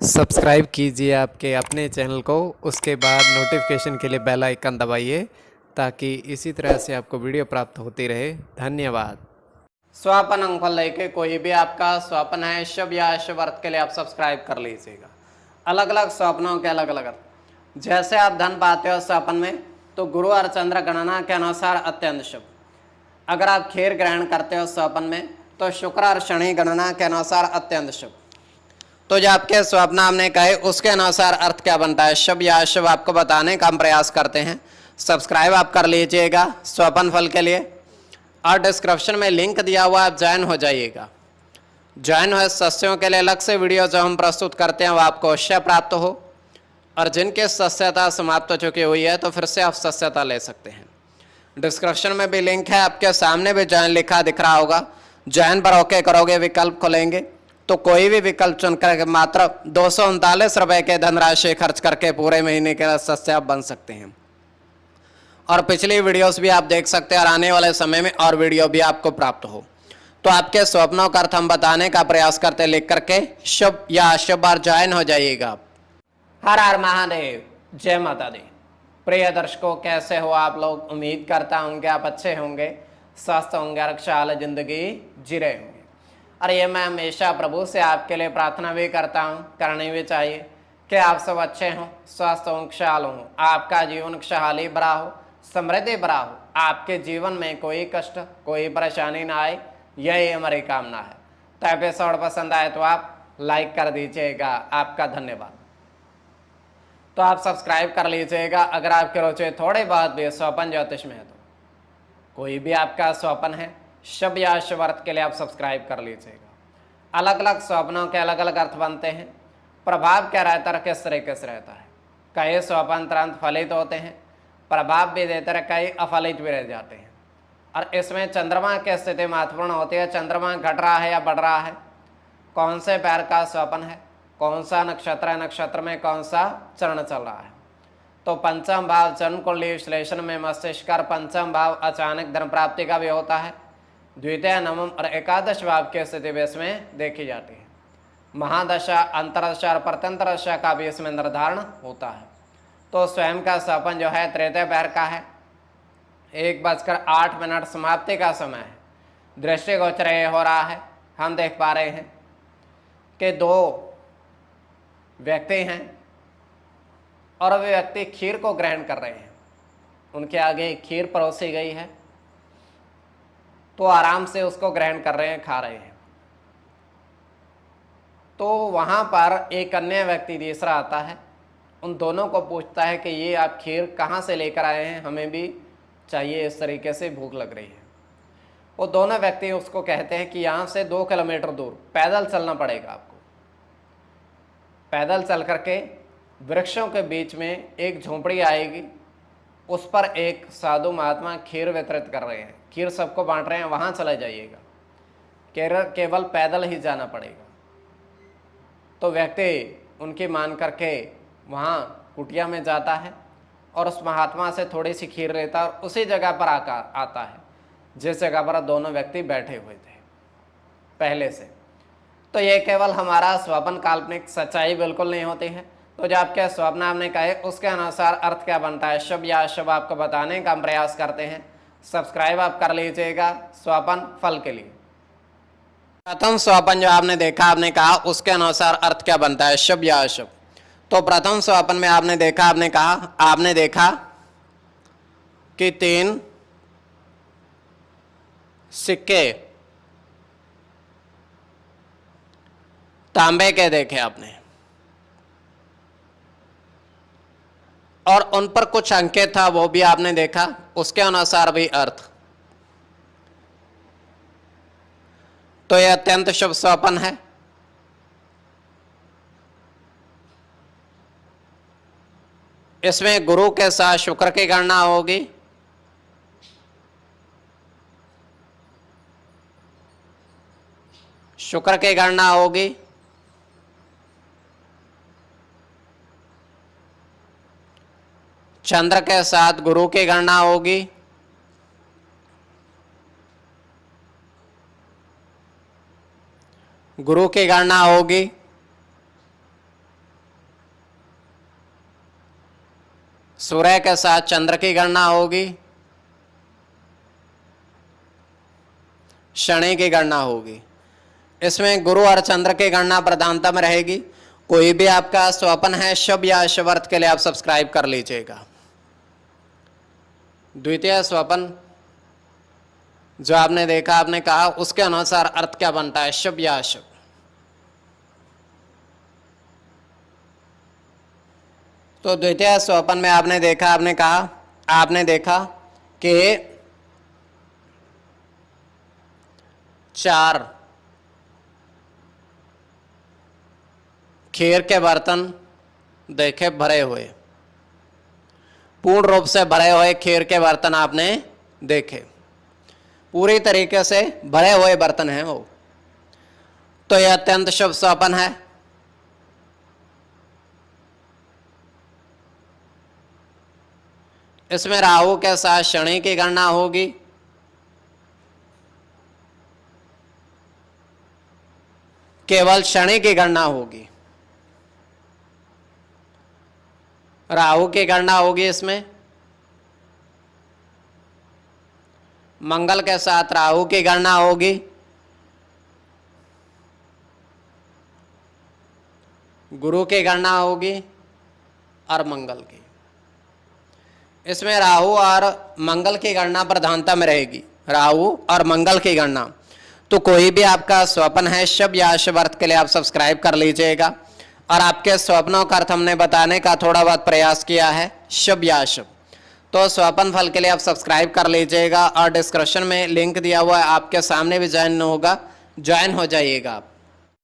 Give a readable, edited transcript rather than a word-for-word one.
Subscribe कीजिए आपके अपने चैनल को, उसके बाद नोटिफिकेशन के लिए बेल आइकन दबाइए ताकि इसी तरह से आपको वीडियो प्राप्त होती रहे। धन्यवाद। स्वपन अंकफल लेके कोई भी आपका स्वप्न है शुभ या अशुभ अर्थ के लिए आप सब्सक्राइब कर लीजिएगा। अलग अलग स्वप्नों के अलग अलग अर्थ। जैसे आप धन पाते हो स्वप्न में तो गुरु और चंद्र गणना के अनुसार अत्यंत शुभ। अगर आप खीर ग्रहण करते हो स्वप्न में तो शुक्र और शनि गणना के अनुसार अत्यंत शुभ। तो जो आपके स्वप्न हमने कहे उसके अनुसार अर्थ क्या बनता है शुभ या अशुभ आपको बताने का हम प्रयास करते हैं। सब्सक्राइब आप कर लीजिएगा स्वप्न फल के लिए, और डिस्क्रिप्शन में लिंक दिया हुआ आप ज्वाइन हो जाइएगा। ज्वाइन हुए सदस्यों के लिए अलग से वीडियो जो हम प्रस्तुत करते हैं वो आपको अवश्य प्राप्त हो, और जिनकी सदस्यता समाप्त हो चुकी हुई है तो फिर से आप सदस्यता ले सकते हैं। डिस्क्रिप्शन में भी लिंक है, आपके सामने भी ज्वाइन लिखा दिख रहा होगा। ज्वाइन पर ओके करोगे, विकल्प खोलेंगे तो कोई भी विकल्प चुनकर मात्र 239 रुपए के धनराशि खर्च करके पूरे महीने के सदस्य आप बन सकते हैं। और पिछली वीडियोस भी आप देख सकते हैं और आने वाले समय में और वीडियो भी आपको प्राप्त हो। तो आपके स्वप्नों का अर्थ हम बताने का प्रयास करते हैं, लिख करके शुभ या अशुभ बार ज्वाइन हो जाइएगा। हर हर महादेव, जय माता दी। प्रिय दर्शकों, कैसे हो आप लोग? उम्मीद करता हूँ कि आप अच्छे होंगे, स्वस्थ होंगे, खुशहाल जिंदगी जी रहे होंगे। और ये मैं हमेशा प्रभु से आपके लिए प्रार्थना भी करता हूँ, करनी भी चाहिए कि आप सब अच्छे हों, स्वस्थ हों, खुशहाल हों, आपका जीवन खुशहाली भरा हो, समृद्धि भरा हो, आपके जीवन में कोई कष्ट कोई परेशानी ना आए, यही हमारी कामना है। तो एपिसोड पसंद आए तो आप लाइक कर दीजिएगा, आपका धन्यवाद। तो आप सब्सक्राइब कर लीजिएगा अगर आपके रुचि थोड़ी बहुत भी स्वप्न ज्योतिष में है तो। कोई भी आपका स्वप्न है शुभ या अशुभ अर्थ के लिए आप सब्सक्राइब कर लीजिएगा। अलग अलग स्वप्नों के अलग अलग अर्थ बनते हैं। प्रभाव क्या रहता है, किस तरीके से रहता है। कई स्वप्न तुरंत फलित होते हैं, प्रभाव भी देते रहे, कई अफलित भी रह जाते हैं। और इसमें चंद्रमा की स्थिति महत्वपूर्ण होती है। चंद्रमा घट रहा है या बढ़ रहा है, कौन से पैर का स्वप्न है, कौन सा नक्षत्र है, नक्षत्र में कौन सा चरण चल रहा है। तो पंचम भाव जन्म कुंडली विश्लेषण में मस्तिष्क और पंचम भाव अचानक धन प्राप्ति का भी होता है। द्वितीय, नवम और एकादश भाव की स्थिति भी इसमें देखी जाती है। महादशा, अंतरदशा और प्रत्यंतर दशा का भी इसमें निर्धारण होता है। तो स्वयं का स्वप्न जो है तृतीय पैर का है। 1:08 समाप्ति का समय है। दृष्टिगोचर हो रहा है, हम देख पा रहे हैं कि दो व्यक्ति हैं और वे व्यक्ति खीर को ग्रहण कर रहे हैं। उनके आगे खीर परोसी गई है तो आराम से उसको ग्रहण कर रहे हैं, खा रहे हैं। तो वहां पर एक अन्य व्यक्ति तीसरा आता है, उन दोनों को पूछता है कि ये आप खीर कहाँ से लेकर आए हैं, हमें भी चाहिए, इस तरीके से भूख लग रही है। वो दोनों व्यक्ति उसको कहते हैं कि यहाँ से 2 किलोमीटर दूर पैदल चलना पड़ेगा आपको। पैदल चल करके वृक्षों के बीच में एक झोंपड़ी आएगी, उस पर एक साधु महात्मा खीर वितरित कर रहे हैं, खीर सबको बांट रहे हैं, वहाँ चले जाइएगा, केवल पैदल ही जाना पड़ेगा। तो व्यक्ति उनकी मान करके वहाँ कुटिया में जाता है और उस महात्मा से थोड़ी सी खीर लेता है और उसी जगह पर आकर आता है जिस जगह पर दोनों व्यक्ति बैठे हुए थे पहले से। तो ये केवल हमारा स्वप्न, काल्पनिक, सच्चाई बिल्कुल नहीं होती है। तो जो आपके स्वप्न आपने कहे उसके अनुसार अर्थ क्या बनता है शुभ या अशुभ आपको बताने का हम प्रयास करते हैं। सब्सक्राइब आप कर लीजिएगा स्वप्न फल के लिए। प्रथम स्वप्न जो आपने देखा, आपने कहा उसके अनुसार अर्थ क्या बनता है शुभ या अशुभ। तो प्रथम स्वप्न में आपने देखा, आपने कहा, आपने देखा कि 3 सिक्के तांबे के देखे आपने और उन पर कुछ अंकित था, वो भी आपने देखा, उसके अनुसार भी अर्थ। तो यह अत्यंत शुभ स्वप्न है। इसमें गुरु के साथ शुक्र की गणना होगी, शुक्र की गणना होगी, चंद्र के साथ गुरु की गणना होगी, गुरु की गणना होगी, सूर्य के साथ चंद्र की गणना होगी, शनि की गणना होगी। इसमें गुरु और चंद्र की गणना प्रधानता में रहेगी। कोई भी आपका स्वप्न है शुभ या अशुभ अर्थ के लिए आप सब्सक्राइब कर लीजिएगा। द्वितीय स्वप्न जो आपने देखा, आपने कहा, उसके अनुसार अर्थ क्या बनता है, शुभ या अशुभ। तो द्वितीय स्वप्न में आपने देखा, आपने देखा कि 4 खीर के बर्तन देखे भरे हुए, पूर्ण रूप से भरे हुए खीर के बर्तन आपने देखे, पूरी तरीके से भरे हुए बर्तन हैं वो। तो यह अत्यंत शुभ स्वप्न है। इसमें राहु के साथ शनि की गणना होगी, केवल शनि की गणना होगी, राहु की गणना होगी। इसमें मंगल के साथ राहु की गणना होगी, गुरु की गणना होगी और मंगल की। इसमें राहु और मंगल की गणना प्रधानता में रहेगी, राहु और मंगल की गणना। तो कोई भी आपका स्वप्न है शुभ या अशुभ अर्थ के लिए आप सब्सक्राइब कर लीजिएगा। और आपके स्वप्नों का अर्थ हमने बताने का थोड़ा बहुत प्रयास किया है, शुभ या अशुभ। तो स्वप्न फल के लिए आप सब्सक्राइब कर लीजिएगा और डिस्क्रिप्शन में लिंक दिया हुआ है, आपके सामने भी ज्वाइन होगा, ज्वाइन हो जाइएगा आप।